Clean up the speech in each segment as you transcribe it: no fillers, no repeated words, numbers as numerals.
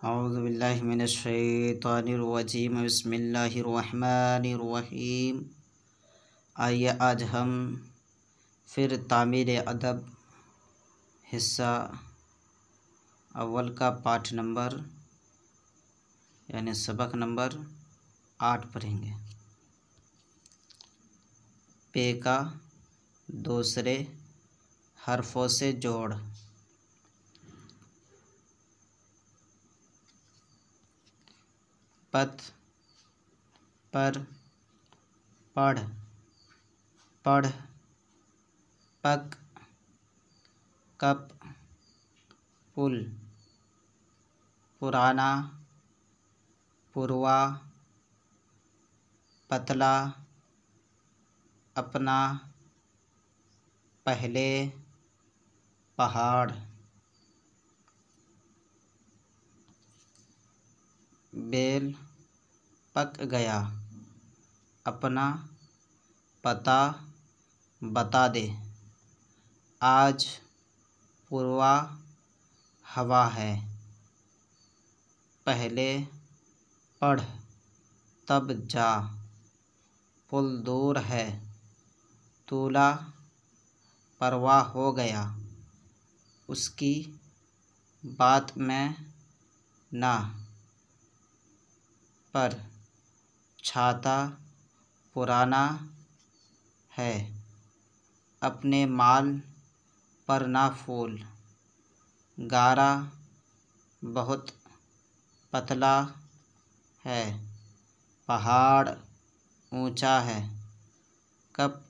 औज़ु बिल्लाहि मिनश शैतानिर रजीम बिस्मिल्लाहिर रहमानिर रहीम। आइए आज हम फिर तामीर अदब हिस्सा अव्वल का पाठ नंबर यानी सबक नंबर 8 पढ़ेंगे। पे का दूसरे हरफों से जोड़। पथ, पर, पढ़, पढ़, पक, कप, पुल, पुराना, पुरवा, पतला, अपना, पहले, पहाड़। बेल पक गया, अपना पता बता दे। आज पूर्वा हवा है, पहले पढ़ तब जा। पुल दूर है, तूला परवाह हो गया, उसकी बात में ना। पर छाता पुराना है, अपने माल पर ना फूल। गारा बहुत पतला है, पहाड़ ऊंचा है, कब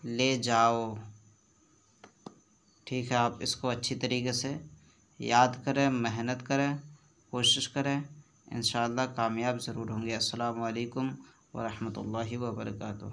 ले जाओ। ठीक है, आप इसको अच्छी तरीके से याद करें, मेहनत करें, कोशिश करें, इंशाअल्लाह कामयाब ज़रूर होंगे। अस्सलामु अलैकुम व रहमतुल्लाहि व बरकातुहू।